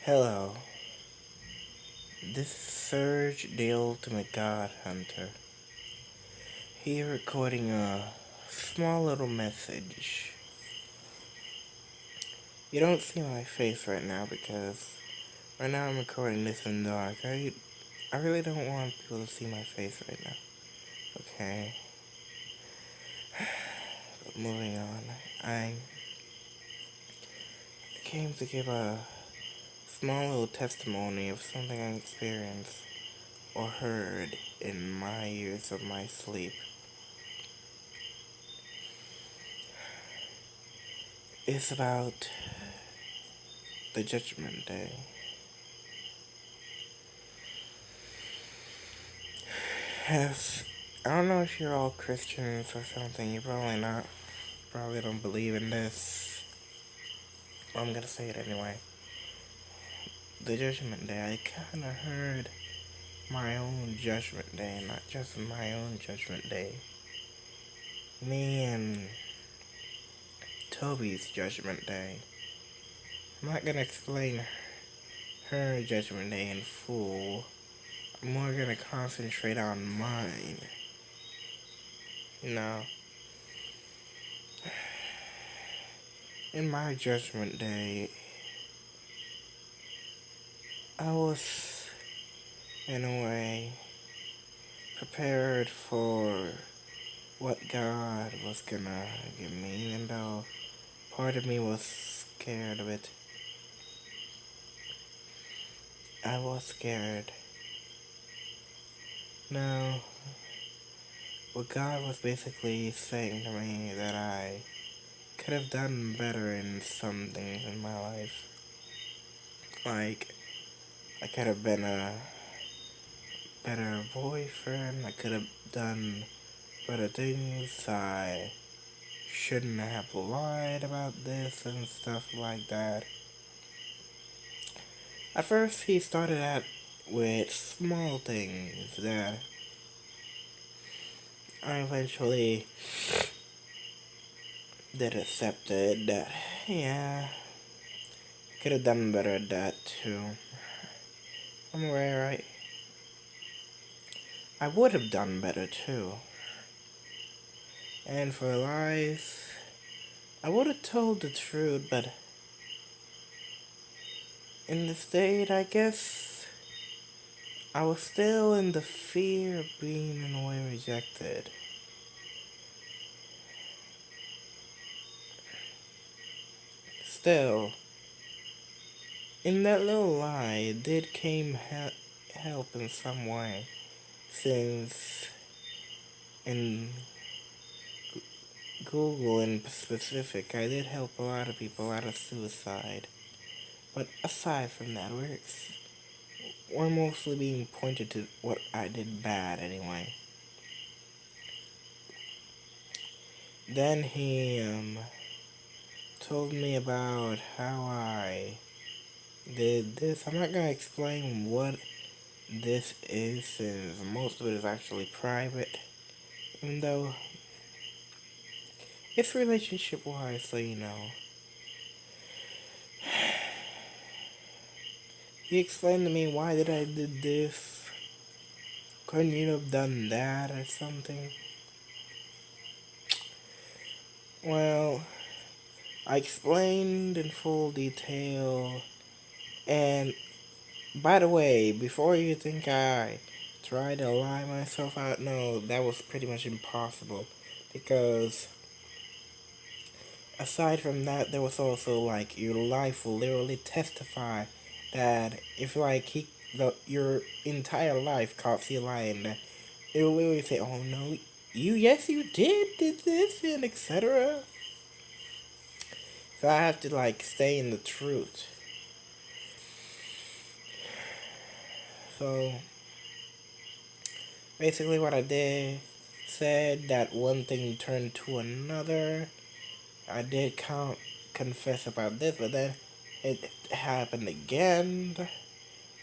Hello, this is Serge the Ultimate God Hunter. Here recording a small little message. You don't see my face right now because right now I'm recording this in the dark. I really don't want people to see my face right now. Okay. But moving on. I came to give a small little testimony of something I experienced or heard in my years of my sleep. It's about the Judgment Day. Yes, I don't know if you're all Christians or something. You're probably not. Probably don't believe in this. But I'm gonna say it anyway. The Judgment Day. I kinda heard my own Judgment Day, not just my own Judgment Day. Me and Toby's Judgment Day. I'm not gonna explain her Judgment Day in full. I'm more gonna concentrate on mine. You know, in my Judgment Day, I was, in a way, prepared for what God was gonna give me, even though part of me was scared of it. I was scared. Now, what God was basically saying to me that I could have done better in some things in my life. Like, I could have been a better boyfriend, I could have done better things, I shouldn't have lied about this and stuff like that. At first, he started out with small things that I eventually did accepted that, yeah, I could have done better at that too. I'm aware I would have done better too. And for lies, I would have told the truth, but in the state, I guess, I was still in the fear of being in a way rejected. Still, in that little lie, it did came help in some way, since in Google in specific, I did help a lot of people out of suicide. But aside from that, we're mostly being pointed to what I did bad anyway. Then he told me about how I did this. I'm not gonna explain what this is, since most of it is actually private, even though it's relationship wise, so you know. He explained to me why did I did this. Couldn't you have done that or something? Well, I explained in full detail, and by the way, before you think I tried to lie myself out, no, that was pretty much impossible, because aside from that, there was also, like, your life will literally testify that if, like, your entire life caught you lying, that it will literally say, oh no, yes you did this, and etc. So I have to, like, stay in the truth. So, basically what I did, said that one thing turned to another. I did confess about this, but then it happened again,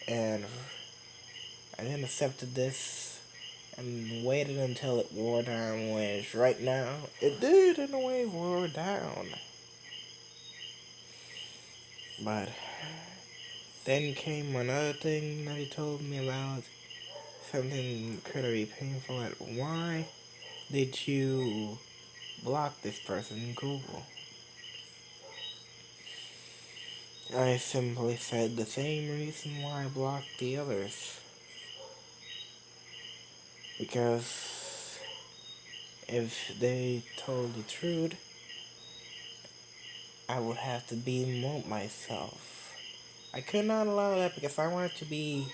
and I then accepted this and waited until it wore down, which right now, it did in a way wore down. But Then came another thing that he told me about, something incredibly painful. At why did you block this person in Google? I simply said the same reason why I blocked the others. Because if they told the truth, I would have to demote myself. I could not allow that because I wanted to be,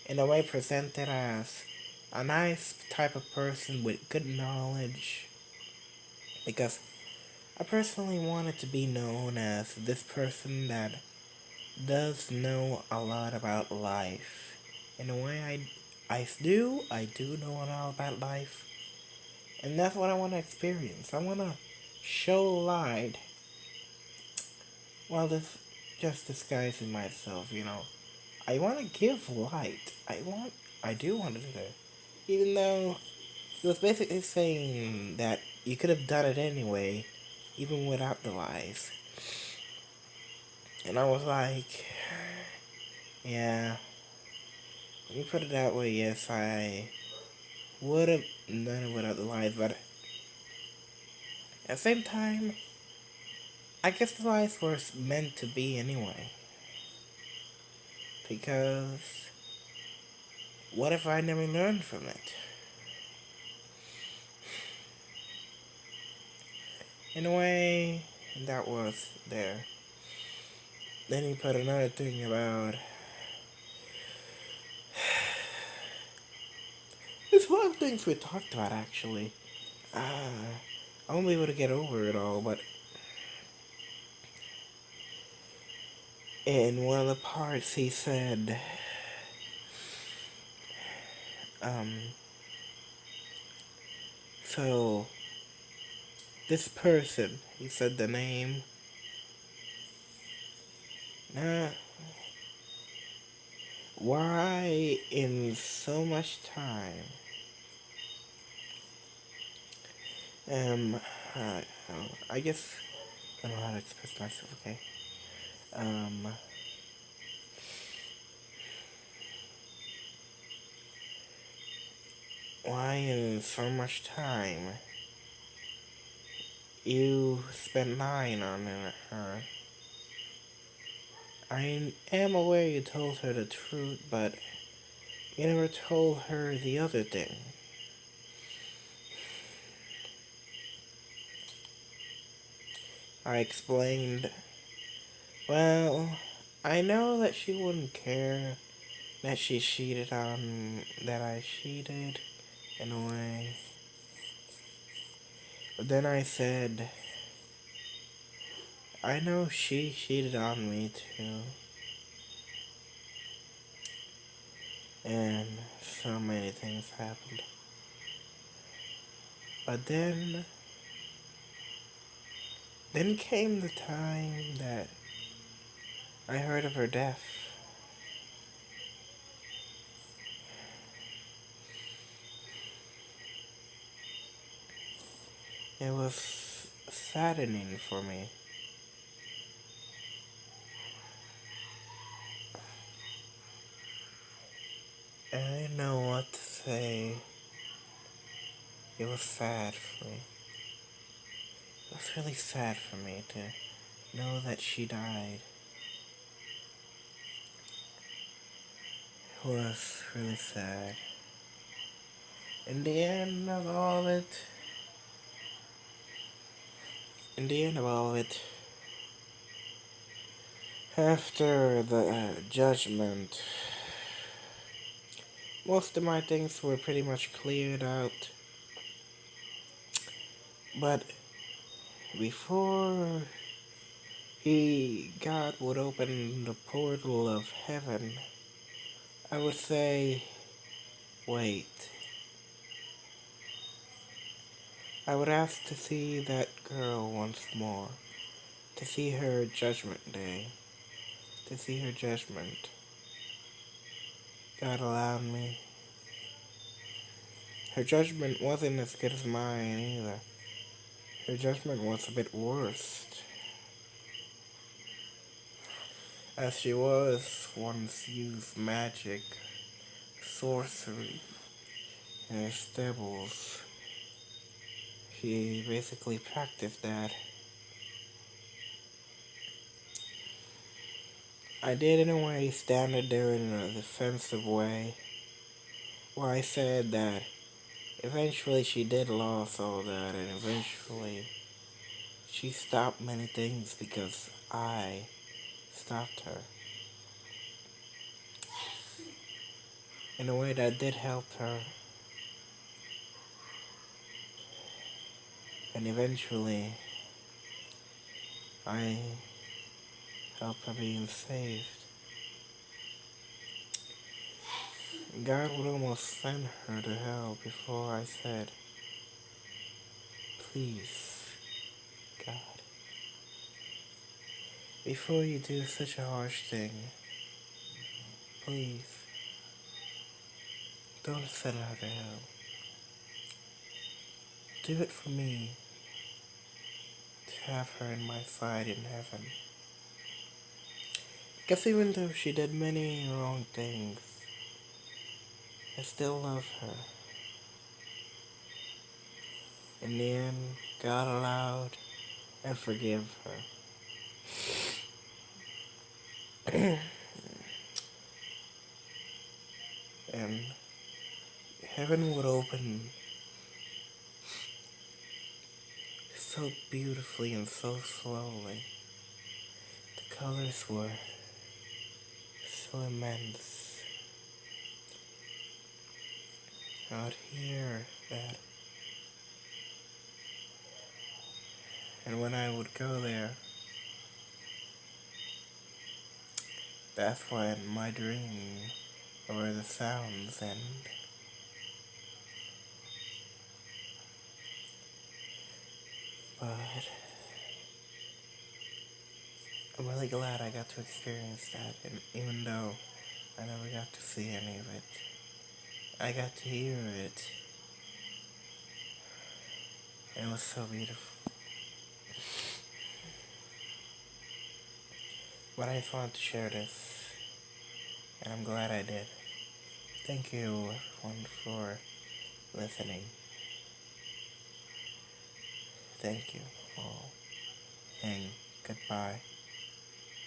in a way, presented as a nice type of person with good knowledge. Because I personally wanted to be known as this person that does know a lot about life. In a way, I do know a lot about life. And that's what I want to experience. I want to show light while this just disguising myself, you know. I want to give light. I do want to do that. Even though he was basically saying that you could have done it anyway, even without the lies. And I was like, yeah, when you put it that way, yes, I would have done it without the lies, but at the same time, I guess the lies were meant to be anyway. Because what if I never learned from it? In a way, that was there. Then he put another thing about. There's a lot of things we talked about actually. I won't be able to get over it all, but in one of the parts he said, um, so this person, he said the name, uh, why in so much time, um, uh, I guess I don't know how to express myself, okay? Um, why in so much time you spent lying on her? I am aware you told her the truth, but you never told her the other thing. I explained, well, I know that she wouldn't care that she cheated on, that I cheated, in a way. But then I said, I know she cheated on me too. And so many things happened. But then came the time that I heard of her death. It was saddening for me. I didn't know what to say. It was sad for me. It was really sad for me to know that she died. It was really sad. In the end of all of it, in the end of all of it, after the judgment, most of my things were pretty much cleared out. But before God would open the portal of heaven, I would say, wait. I would ask to see that girl once more, to see her judgment day, to see her judgment. God allowed me. Her judgment wasn't as good as mine either. Her judgment was a bit worse. as she was once used magic, sorcery, in her stables. She basically practiced that. I did in a way stand there in a defensive way, where I said that eventually she did lose all that, and eventually she stopped many things because I stopped her. In a way that did help her, and eventually I helped her being saved. God would almost send her to hell before I said, please, God, before you do such a harsh thing, please, don't send her to hell. Do it for me, to have her in my side in heaven. Because even though she did many wrong things, I still love her. In the end, God allowed and forgive her. And heaven would open so beautifully and so slowly. The colors were so immense. I would hear that. And when I would go there, that's when my dream, or the sounds end. But I'm really glad I got to experience that, and even though I never got to see any of it, I got to hear it, and it was so beautiful. But I just wanted to share this, and I'm glad I did. Thank you, everyone, for listening. Thank you all, and goodbye.